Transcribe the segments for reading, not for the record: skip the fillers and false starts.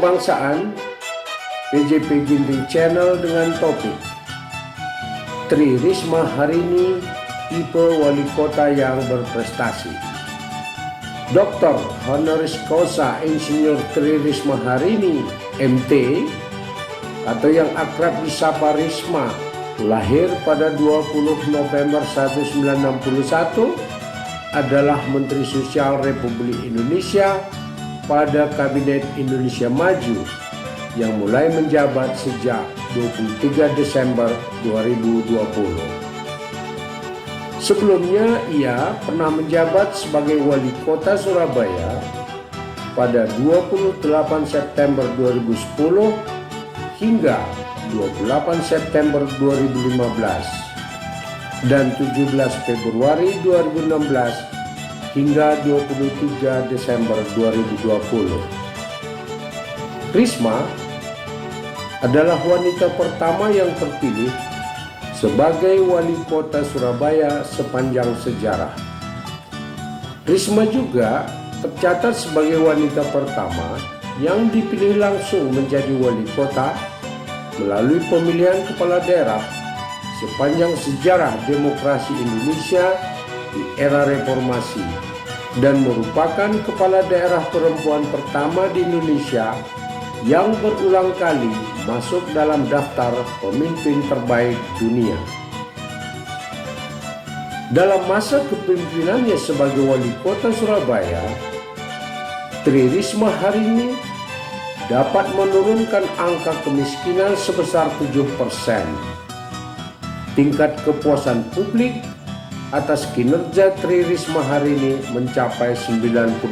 Kebangsaan PJP Ginting Channel dengan topik Tri Risma hari ini tipe wali kota yang berprestasi. Dr. Honoris Causa Insinyur Tri Risma hari ini MT atau yang akrab disapa Risma lahir pada 20 November 1961 adalah Menteri Sosial Republik Indonesia pada Kabinet Indonesia Maju yang mulai menjabat sejak 23 Desember 2020. Sebelumnya ia pernah menjabat sebagai Wali Kota Surabaya pada 28 September 2010 hingga 28 September 2015 dan 17 Februari 2016 hingga 23 Desember 2020. Risma adalah wanita pertama yang terpilih sebagai wali kota Surabaya sepanjang sejarah. Risma juga tercatat sebagai wanita pertama yang dipilih langsung menjadi wali kota melalui pemilihan kepala daerah sepanjang sejarah demokrasi Indonesia di era reformasi dan merupakan kepala daerah perempuan pertama di Indonesia yang berulang kali masuk dalam daftar pemimpin terbaik dunia. Dalam masa kepemimpinannya sebagai wali kota Surabaya, Tri Risma hari ini dapat menurunkan angka kemiskinan sebesar 7%. Tingkat kepuasan publik atas kinerja Tri Risma hari ini mencapai 97%.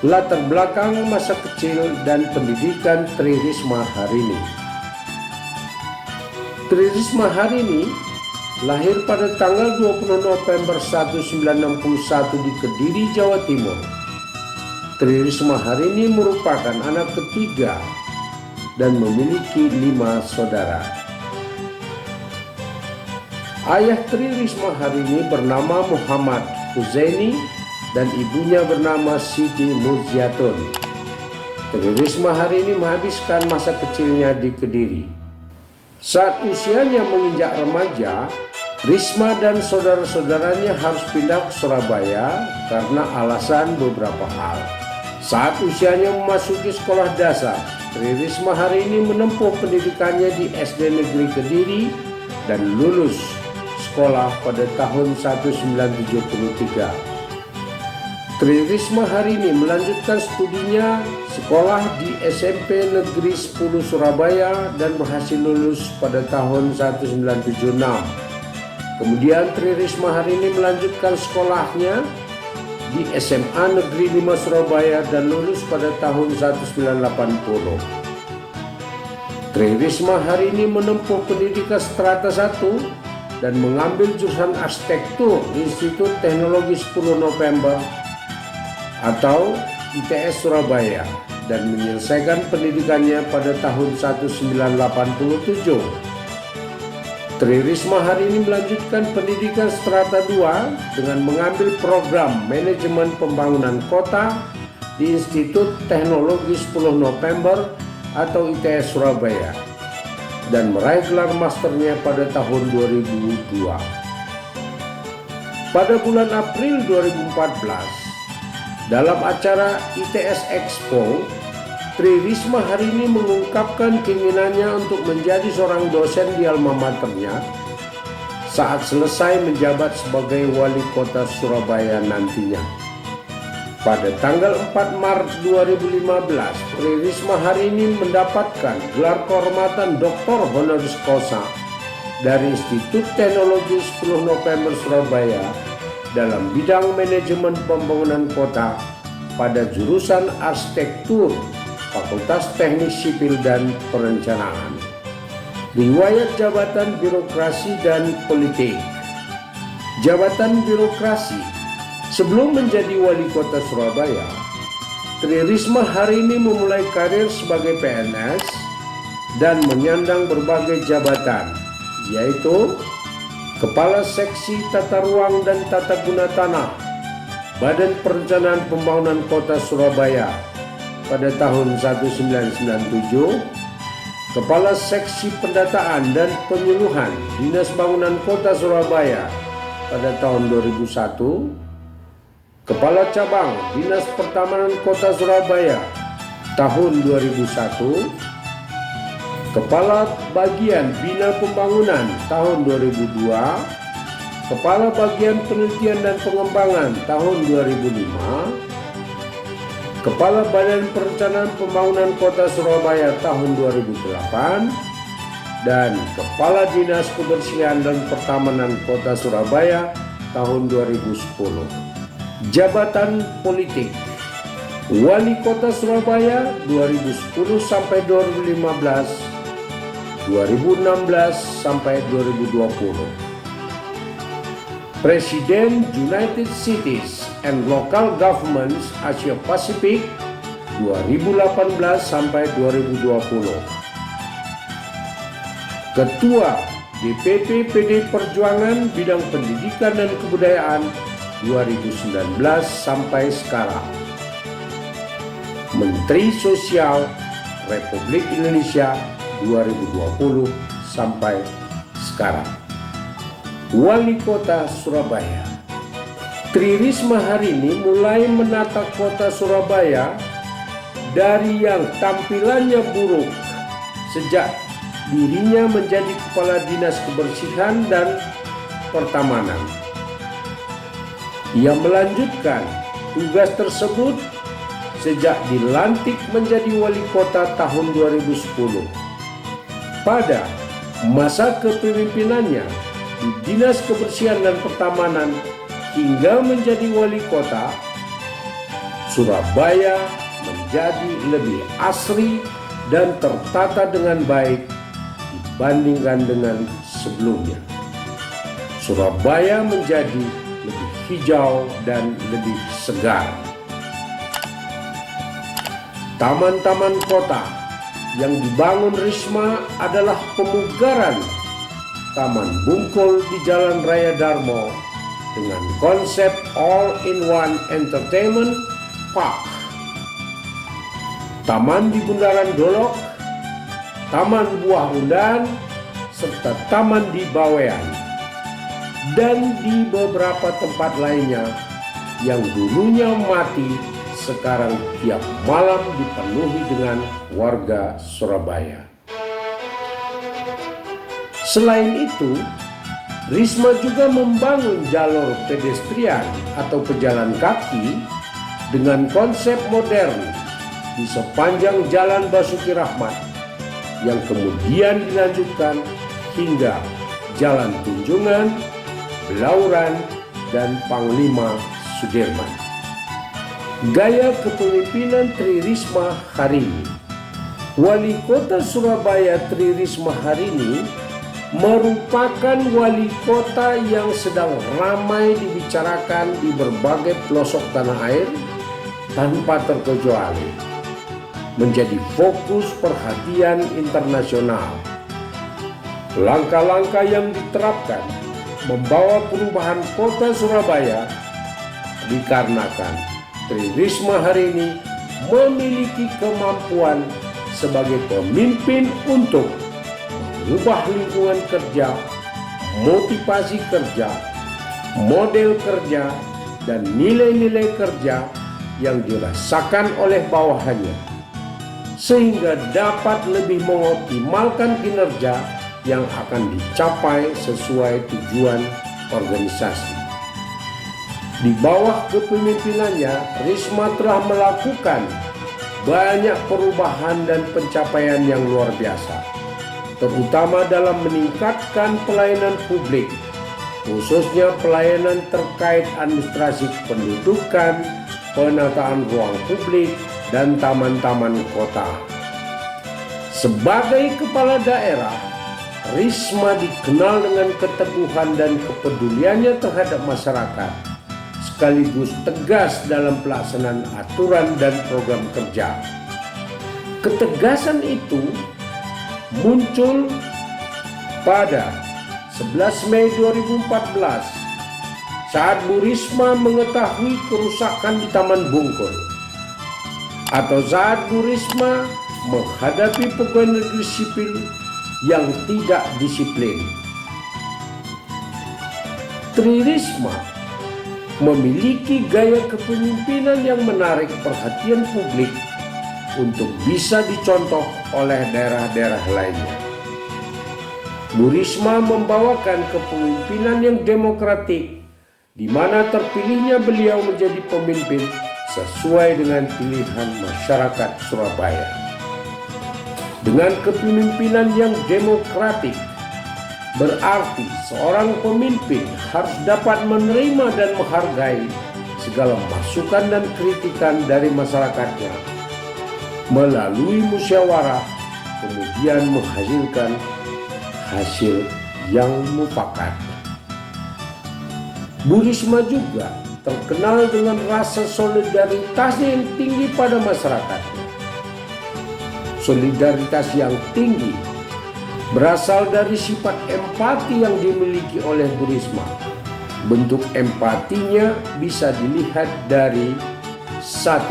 Latar belakang masa kecil dan pendidikan Tri Risma hari ini. Tri Risma hari ini lahir pada tanggal 20 November 1961 di Kediri, Jawa Timur. Tri Risma hari ini merupakan anak ketiga dan memiliki 5 saudara. Ayah Tri Risma hari ini bernama Muhammad Huzaini dan ibunya bernama Siti Murziatun. Tri Risma hari ini menghabiskan masa kecilnya di Kediri. Saat usianya menginjak remaja, Risma dan saudara-saudaranya harus pindah ke Surabaya karena alasan beberapa hal. Saat usianya memasuki sekolah dasar, Tri Risma hari ini menempuh pendidikannya di SD Negeri Kediri dan lulus sekolah pada tahun 1973. Tri Risma hari ini melanjutkan studinya sekolah di SMP Negeri 10 Surabaya dan berhasil lulus pada tahun 1976. Kemudian Tri Risma hari ini melanjutkan sekolahnya di SMA Negeri 5 Surabaya dan lulus pada tahun 1980. Tri Risma hari ini menempuh pendidikan strata 1 dan mengambil jurusan arsitektur di Institut Teknologi 10 November atau ITS Surabaya dan menyelesaikan pendidikannya pada tahun 1987. Tri Risma hari ini melanjutkan pendidikan strata 2 dengan mengambil program manajemen pembangunan kota di Institut Teknologi 10 November atau ITS Surabaya dan meraih gelar masternya pada tahun 2002. Pada bulan April 2014, dalam acara ITS Expo, Tri Risma hari ini mengungkapkan keinginannya untuk menjadi seorang dosen di alma maternya saat selesai menjabat sebagai wali kota Surabaya nantinya. Pada tanggal 4 Maret 2015, Tri Risma hari ini mendapatkan gelar kehormatan Dr. Honoris Causa dari Institut Teknologi 10 November Surabaya dalam bidang manajemen pembangunan kota pada jurusan arsitektur, Fakultas Teknik Sipil dan Perencanaan. Riwayat jabatan birokrasi dan politik. Jabatan birokrasi. Sebelum menjadi wali kota Surabaya, Tri Risma hari ini memulai karir sebagai PNS dan menyandang berbagai jabatan, yaitu Kepala Seksi Tata Ruang dan Tata Guna Tanah, Badan Perencanaan Pembangunan Kota Surabaya, pada tahun 1997, Kepala Seksi Pendataan dan Penyuluhan Dinas Bangunan Kota Surabaya pada tahun 2001, Kepala Cabang Dinas Pertamanan Kota Surabaya tahun 2001, Kepala Bagian Bina Pembangunan tahun 2002, Kepala Bagian Penelitian dan Pengembangan tahun 2005, Kepala Badan Perencanaan Pembangunan Kota Surabaya tahun 2008, dan Kepala Dinas Kebersihan dan Pertamanan Kota Surabaya tahun 2010. Jabatan politik: Wali Kota Surabaya 2010 sampai 2015, 2016 sampai 2020. Presiden United Cities and Local Governments Asia Pasifik 2018 sampai 2020. Ketua DPP PD Perjuangan bidang pendidikan dan kebudayaan 2019 sampai sekarang. Menteri Sosial Republik Indonesia 2020 sampai sekarang. Wali Kota Surabaya Tri Risma hari ini mulai menata kota Surabaya dari yang tampilannya buruk sejak dirinya menjadi Kepala Dinas Kebersihan dan Pertamanan. Ia melanjutkan tugas tersebut sejak dilantik menjadi Wali Kota tahun 2010. Pada masa kepemimpinannya di Dinas Kebersihan dan Pertamanan hingga menjadi Wali Kota, Surabaya menjadi lebih asri dan tertata dengan baik dibandingkan dengan sebelumnya. Surabaya menjadi lebih hijau dan lebih segar. Taman-taman kota yang dibangun Risma adalah pemugaran Taman Bungkul di Jalan Raya Darmo dengan konsep all-in-one entertainment park, taman di Bundaran Dolok, Taman Buah Undan, serta taman di Bawean, dan di beberapa tempat lainnya yang dulunya mati sekarang tiap malam dipenuhi dengan warga Surabaya. Selain itu, Risma juga membangun jalur pedestrian atau pejalan kaki dengan konsep modern di sepanjang Jalan Basuki Rahmat yang kemudian dilanjutkan hingga Jalan Tunjungan, Belauran, dan Panglima Sudirman. Gaya kepemimpinan Tri Risma hari ini. Wali Kota Surabaya Tri Risma hari ini merupakan wali kota yang sedang ramai dibicarakan di berbagai pelosok tanah air tanpa terkecuali, menjadi fokus perhatian internasional. Langkah-langkah yang diterapkan membawa perubahan kota Surabaya dikarenakan Tri Risma hari ini memiliki kemampuan sebagai pemimpin untuk mengubah lingkungan kerja, motivasi kerja, model kerja, dan nilai-nilai kerja yang dirasakan oleh bawahannya, sehingga dapat lebih mengoptimalkan kinerja yang akan dicapai sesuai tujuan organisasi. Di bawah kepemimpinannya, Risma telah melakukan banyak perubahan dan pencapaian yang luar biasa, terutama dalam meningkatkan pelayanan publik, khususnya pelayanan terkait administrasi kependudukan, penataan ruang publik, dan taman-taman kota. Sebagai kepala daerah, Risma dikenal dengan keteguhan dan kepeduliannya terhadap masyarakat, sekaligus tegas dalam pelaksanaan aturan dan program kerja. Ketegasan itu muncul pada 11 Mei 2014 saat Bu Risma mengetahui kerusakan di Taman Bungkul. atau saat Bu Risma menghadapi pegawai negeri sipil yang tidak disiplin. Tri Risma memiliki gaya kepemimpinan yang menarik perhatian publik untuk bisa dicontoh oleh daerah-daerah lainnya. Bu Risma membawakan kepemimpinan yang demokratik, di mana terpilihnya beliau menjadi pemimpin sesuai dengan pilihan masyarakat Surabaya. Dengan kepemimpinan yang demokratik, berarti seorang pemimpin harus dapat menerima dan menghargai segala masukan dan kritikan dari masyarakatnya melalui musyawarah, kemudian menghasilkan hasil yang mufakat. Bu Risma juga terkenal dengan rasa solidaritasnya yang tinggi pada masyarakatnya. Solidaritas yang tinggi berasal dari sifat empati yang dimiliki oleh Bu Risma. Bentuk empatinya bisa dilihat dari 1.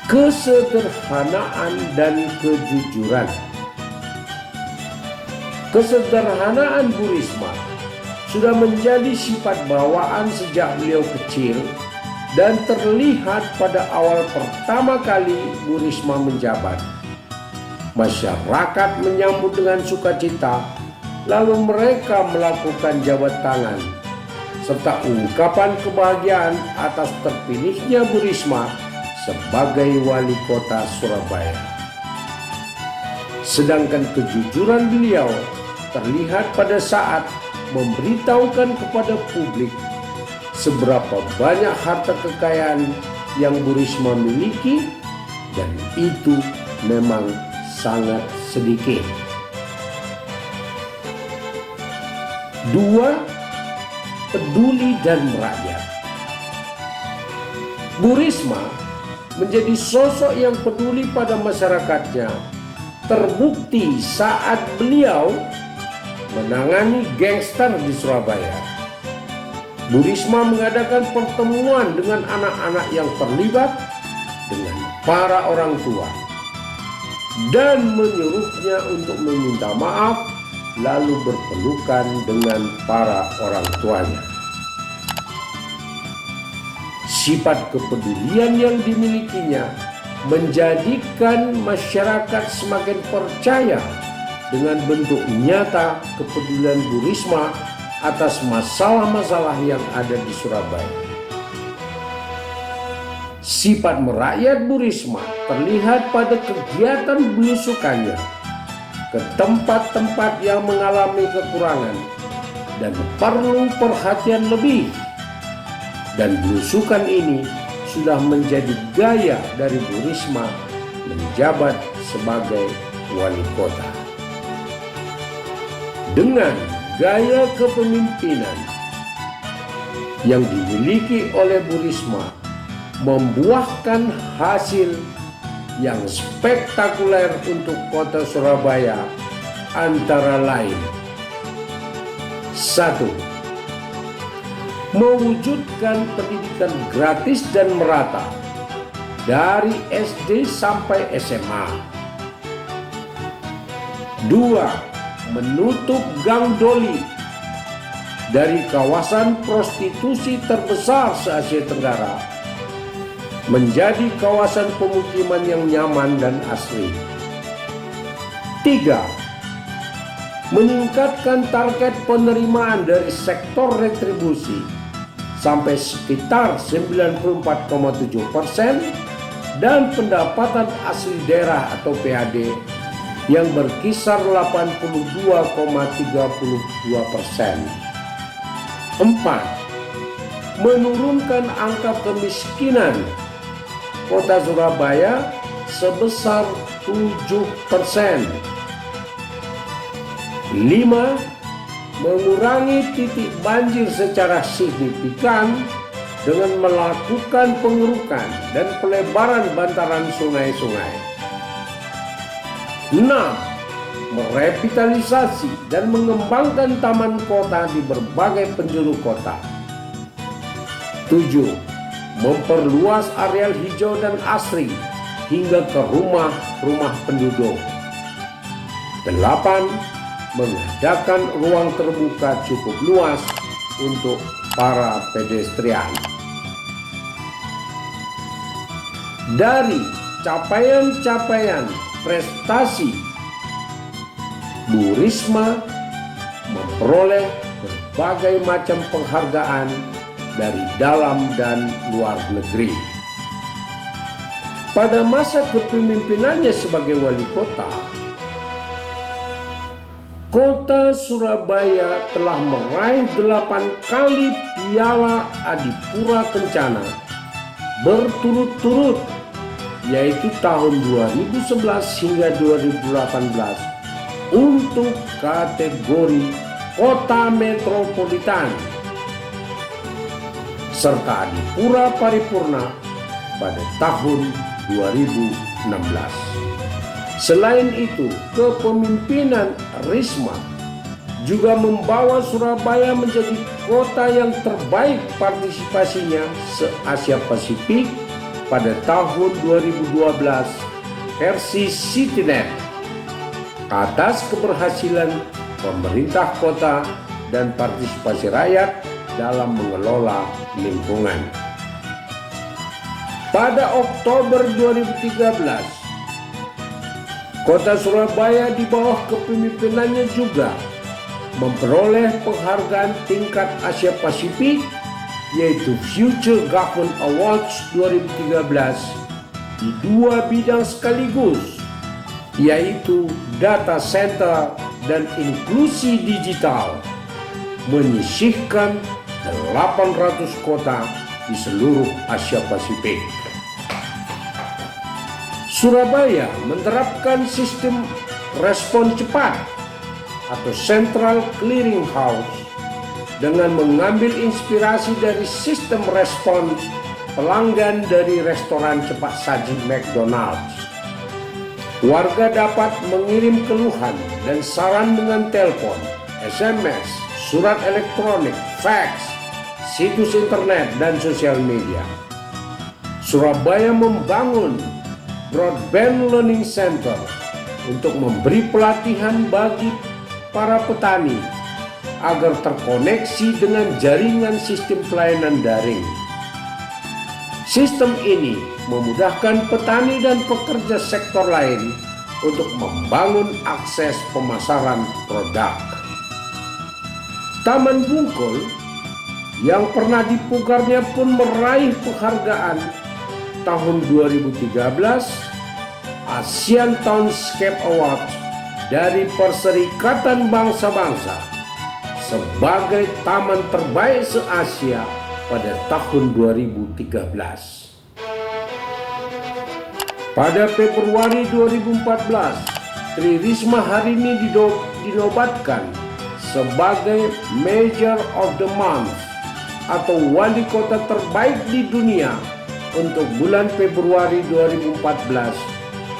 Kesederhanaan dan kejujuran. Kesederhanaan Bu Risma sudah menjadi sifat bawaan sejak beliau kecil dan terlihat pada awal pertama kali Bu Risma menjabat. Masyarakat menyambut dengan sukacita, lalu mereka melakukan jabat tangan serta ungkapan kebahagiaan atas terpilihnya Bu Risma sebagai wali kota Surabaya. Sedangkan kejujuran beliau terlihat pada saat memberitahukan kepada publik seberapa banyak harta kekayaan yang Bu Risma miliki, dan itu memang sangat sedikit. 2. Peduli dan merakyat. Bu Risma menjadi sosok yang peduli pada masyarakatnya, terbukti saat beliau menangani gangster di Surabaya. Bu Risma mengadakan pertemuan dengan anak-anak yang terlibat dengan para orang tua dan menyuruhnya untuk meminta maaf, lalu berpelukan dengan para orang tuanya. Sifat kepedulian yang dimilikinya menjadikan masyarakat semakin percaya dengan bentuk nyata kepedulian Bu Risma atas masalah-masalah yang ada di Surabaya. Sifat merakyat Bu Risma terlihat pada kegiatan belusukannya ke tempat-tempat yang mengalami kekurangan dan perlu perhatian lebih. Dan belusukan ini sudah menjadi gaya dari Bu Risma menjabat sebagai wali kota. Dengan gaya kepemimpinan yang dimiliki oleh Bu Risma membuahkan hasil yang spektakuler untuk kota Surabaya, antara lain: 1. Mewujudkan pendidikan gratis dan merata dari SD sampai SMA. 2. Menutup gang doli dari kawasan prostitusi terbesar se-Asia Tenggara menjadi kawasan pemukiman yang nyaman dan asri. 3. Meningkatkan target penerimaan dari sektor retribusi sampai sekitar 94,7% dan pendapatan asli daerah atau PAD yang berkisar 82,32%. 4. Menurunkan angka kemiskinan Kota Surabaya sebesar 7%. 5. Mengurangi titik banjir secara signifikan dengan melakukan pengerukan dan pelebaran bantaran sungai-sungai. 6. Merevitalisasi dan mengembangkan taman kota di berbagai penjuru kota. 7. memperluas areal hijau dan asri hingga ke rumah-rumah penduduk. 8. Mengadakan ruang terbuka cukup luas untuk para pedestrian. Dari capaian-capaian prestasi, Bu Risma memperoleh berbagai macam penghargaan dari dalam dan luar negeri. Pada masa kepemimpinannya sebagai wali kota, Kota Surabaya telah meraih 8 kali Piala Adipura Kencana berturut-turut, yaitu tahun 2011 hingga 2018 untuk kategori kota metropolitan, serta Adipura Paripurna pada tahun 2016. Selain itu, kepemimpinan Risma juga membawa Surabaya menjadi kota yang terbaik partisipasinya se-Asia Pasifik pada tahun 2012 versi CityNet atas keberhasilan pemerintah kota dan partisipasi rakyat dalam mengelola lingkungan. Pada Oktober 2013, Kota Surabaya di bawah kepemimpinannya juga memperoleh penghargaan tingkat Asia Pasifik, yaitu Future Government Awards 2013 di 2 bidang sekaligus, yaitu data center dan inklusi digital, menyisihkan 800 kota di seluruh Asia Pasifik. Surabaya menerapkan sistem respon cepat atau Central Clearing House dengan mengambil inspirasi dari sistem respons pelanggan dari restoran cepat saji McDonald's. Warga dapat mengirim keluhan dan saran dengan telepon, SMS, surat elektronik, fax, situs internet, dan sosial media. Surabaya membangun Broadband Learning Center untuk memberi pelatihan bagi para petani agar terkoneksi dengan jaringan sistem pelayanan daring. Sistem ini memudahkan petani dan pekerja sektor lain untuk membangun akses pemasaran produk. Taman Bungkul yang pernah dipugarnya pun meraih penghargaan tahun 2013 ASEAN Townscape Award dari Perserikatan Bangsa-Bangsa sebagai taman terbaik se-Asia pada tahun 2013. Pada Februari 2014, Tri Risma hari ini dinobatkan sebagai Mayor of the Month atau wali kota terbaik di dunia untuk bulan Februari 2014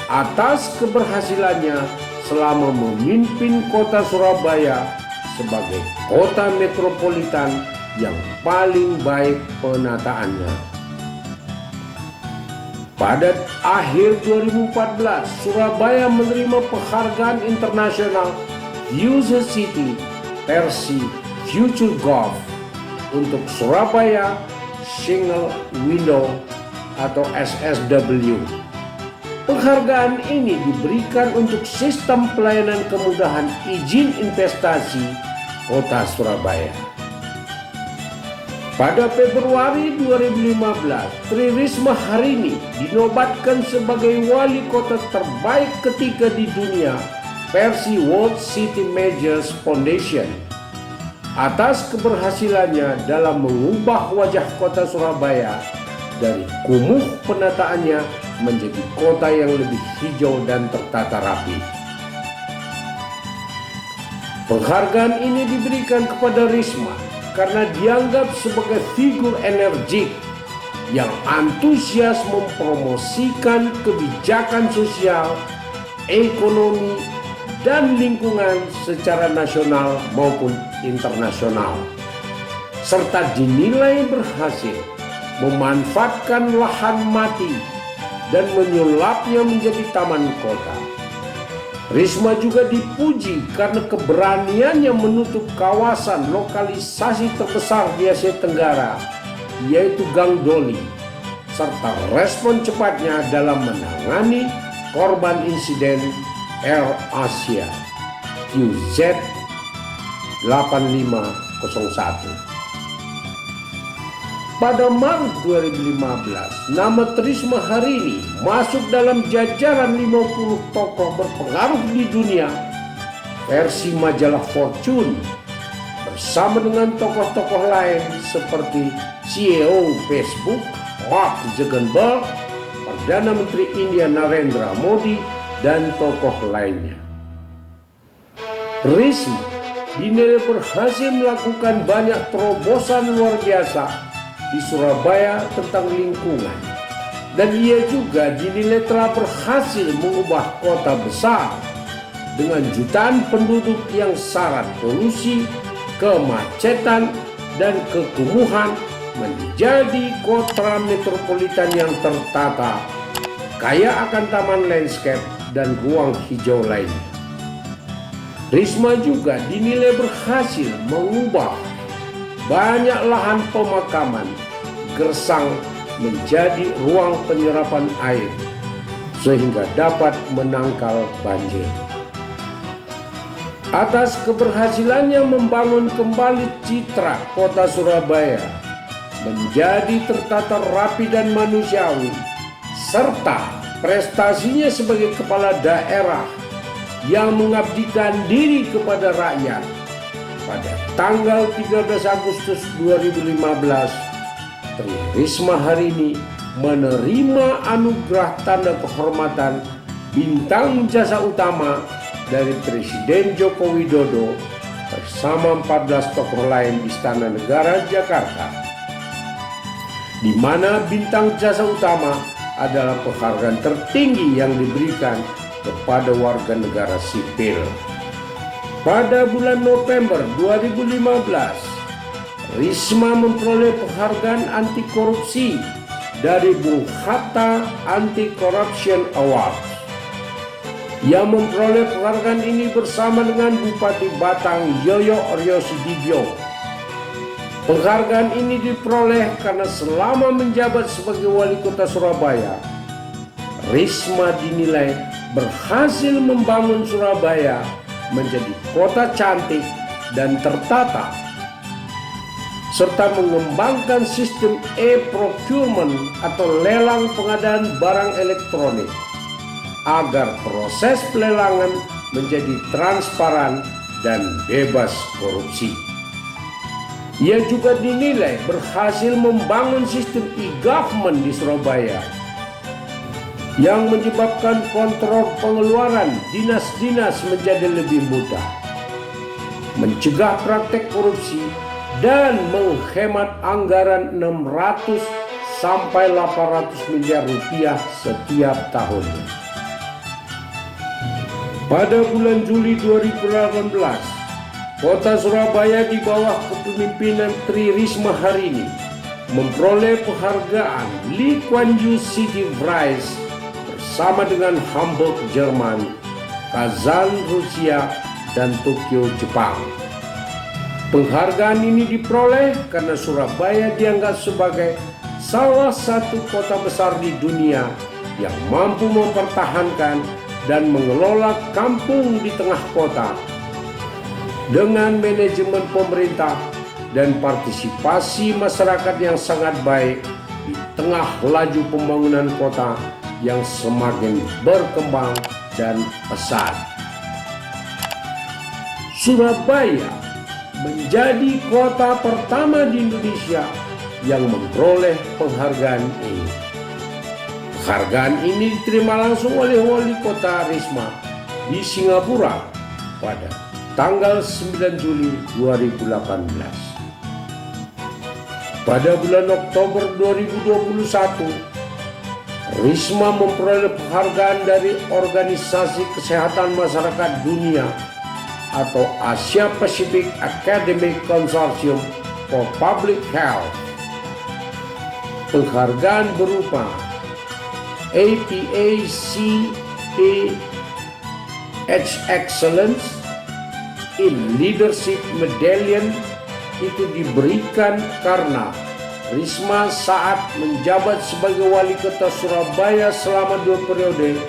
atas keberhasilannya selama memimpin kota Surabaya sebagai kota metropolitan yang paling baik penataannya. Pada akhir 2014, Surabaya menerima penghargaan internasional User City versi Future Gov untuk Surabaya Single Window atau SSW. Penghargaan ini diberikan untuk sistem pelayanan kemudahan izin investasi Kota Surabaya. Pada Februari 2015, Tri Risma hari ini dinobatkan sebagai wali kota terbaik ketiga di dunia versi World City Majors Foundation atas keberhasilannya dalam mengubah wajah kota Surabaya dari kumuh penataannya menjadi kota yang lebih hijau dan tertata rapi. Penghargaan ini diberikan kepada Risma karena dianggap sebagai figur energik yang antusias mempromosikan kebijakan sosial, ekonomi, dan lingkungan secara nasional maupun internasional, serta dinilai berhasil memanfaatkan lahan mati dan menyulapnya menjadi taman kota. Risma juga dipuji karena keberaniannya menutup kawasan lokalisasi terbesar di Asia Tenggara, yaitu Gang Doli, serta respon cepatnya dalam menangani korban insiden Air Asia QZ 8501. Pada Maret 2015, nama Trisma Harini masuk dalam jajaran 50 tokoh berpengaruh di dunia versi majalah Fortune, bersama dengan tokoh-tokoh lain seperti CEO Facebook Mark Zuckerberg, Perdana Menteri India Narendra Modi, dan tokoh lainnya. Risma dinilai berhasil melakukan banyak terobosan luar biasa di Surabaya tentang lingkungan, dan ia juga dinilai telah berhasil mengubah kota besar dengan jutaan penduduk yang syarat polusi, kemacetan, dan kekumuhan menjadi kota metropolitan yang tertata, kaya akan taman landscape dan ruang hijau lainnya. Risma juga dinilai berhasil mengubah banyak lahan pemakaman gersang menjadi ruang penyerapan air sehingga dapat menangkal banjir. Atas keberhasilannya membangun kembali citra kota Surabaya menjadi tertata rapi dan manusiawi, serta prestasinya sebagai kepala daerah yang mengabdikan diri kepada rakyat, pada tanggal 13 Agustus 2015, Tri Risma Harini menerima anugerah tanda kehormatan Bintang Jasa Utama dari Presiden Joko Widodo bersama 14 tokoh lain di Istana Negara Jakarta, di mana Bintang Jasa Utama adalah penghargaan tertinggi yang diberikan kepada warga negara sipil. Pada bulan November 2015, Risma memperoleh penghargaan anti korupsi dari Bung Hatta Anti-Corruption Award. Ia memperoleh penghargaan ini bersama dengan Bupati Batang Yoyo Oryosudibyo. Penghargaan ini diperoleh karena selama menjabat sebagai wali kota Surabaya, Risma dinilai berhasil membangun Surabaya menjadi kota cantik dan tertata, serta mengembangkan sistem e-procurement atau lelang pengadaan barang elektronik agar proses pelelangan menjadi transparan dan bebas korupsi. Ia juga dinilai berhasil membangun sistem e-government di Surabaya yang menyebabkan kontrol pengeluaran dinas-dinas menjadi lebih mudah, mencegah praktek korupsi, dan menghemat anggaran 600 sampai 800 miliar rupiah setiap tahunnya. Pada bulan Juli 2018, Kota Surabaya di bawah kepemimpinan Tri Risma Harini memperoleh penghargaan Lee Kuan Yew City Prize bersama dengan Hamburg, Jerman, Kazan, Rusia, dan Tokyo, Jepang. Penghargaan ini diperoleh karena Surabaya dianggap sebagai salah satu kota besar di dunia yang mampu mempertahankan dan mengelola kampung di tengah kota dengan manajemen pemerintah dan partisipasi masyarakat yang sangat baik di tengah laju pembangunan kota yang semakin berkembang dan pesat. Surabaya menjadi kota pertama di Indonesia yang memperoleh penghargaan ini. Penghargaan ini diterima langsung oleh Wali Kota Risma di Singapura pada tanggal 9 Juli 2018. Pada bulan Oktober 2021, Risma memperoleh penghargaan dari Organisasi Kesehatan Masyarakat Dunia atau Asia Pacific Academic Consortium for Public Health. penghargaan berupa APACAH Excellence in Leadership Medallion itu diberikan karena Risma saat menjabat sebagai wali kota Surabaya selama 2 periode,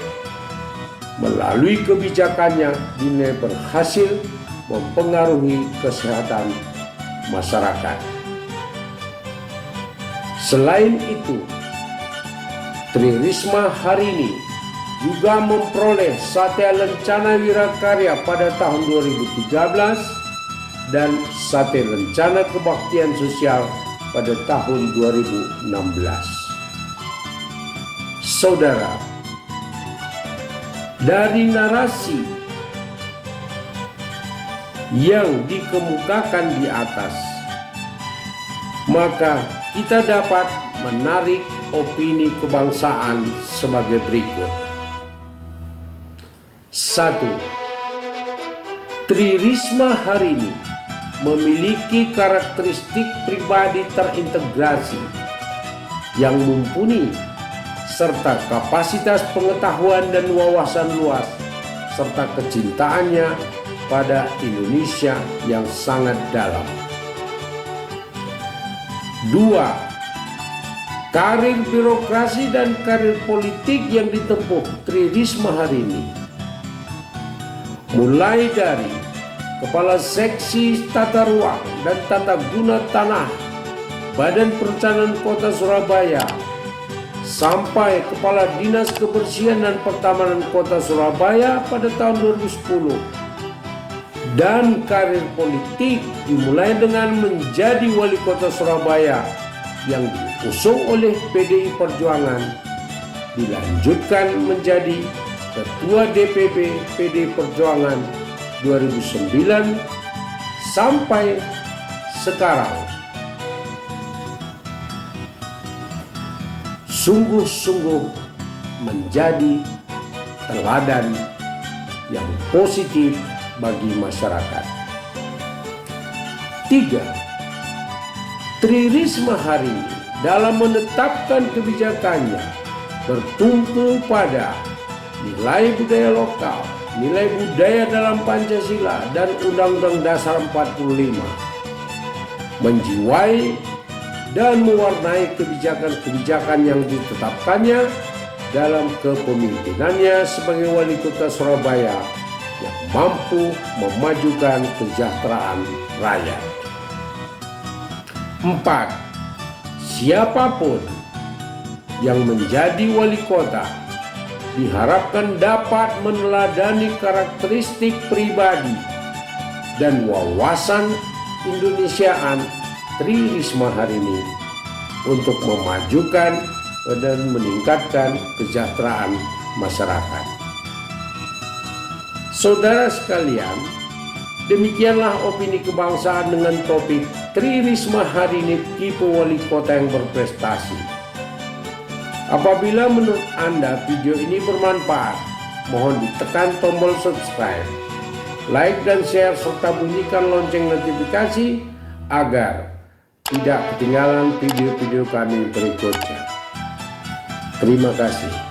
melalui kebijakannya dinilai berhasil mempengaruhi kesehatan masyarakat. Selain itu, Tri Risma hari ini juga memperoleh Satya Lencana Wirakarya pada tahun 2013 dan Satya Lencana Kebaktian Sosial pada tahun 2016. Saudara, dari narasi yang dikemukakan di atas, maka kita dapat menarik opini kebangsaan sebagai berikut. 1. Tri Risma hari ini memiliki karakteristik pribadi terintegrasi yang mumpuni serta kapasitas pengetahuan dan wawasan luas serta kecintaannya pada Indonesia yang sangat dalam. 2. Karir birokrasi dan karir politik yang ditempuh Tri Risma hari ini, mulai dari Kepala Seksi Tata Ruang dan Tata Guna Tanah Badan Perencanaan Kota Surabaya sampai Kepala Dinas Kebersihan dan Pertamanan Kota Surabaya pada tahun 2010, dan karir politik dimulai dengan menjadi wali kota Surabaya yang diusung oleh PDI Perjuangan, dilanjutkan menjadi Ketua DPP PDI Perjuangan 2009 sampai sekarang. Sungguh-sungguh menjadi teladan yang positif bagi masyarakat. 3. Tri Risma hari ini dalam menetapkan kebijakannya bertumpu pada nilai budaya lokal, nilai budaya dalam Pancasila dan Undang-Undang Dasar 45, menjiwai dan mewarnai kebijakan-kebijakan yang ditetapkannya dalam kepemimpinannya sebagai wali kota Surabaya yang mampu memajukan kesejahteraan rakyat. 4. Siapapun yang menjadi wali kota diharapkan dapat meneladani karakteristik pribadi dan wawasan Indonesiaan Tri Risma hari ini untuk memajukan dan meningkatkan kesejahteraan masyarakat. Saudara sekalian, demikianlah opini kebangsaan dengan topik Tri Risma hari ini tipe wali kota yang berprestasi. Apabila menurut Anda video ini bermanfaat, mohon ditekan tombol subscribe, like dan share serta bunyikan lonceng notifikasi agar tidak ketinggalan video-video kami berikutnya. Terima kasih.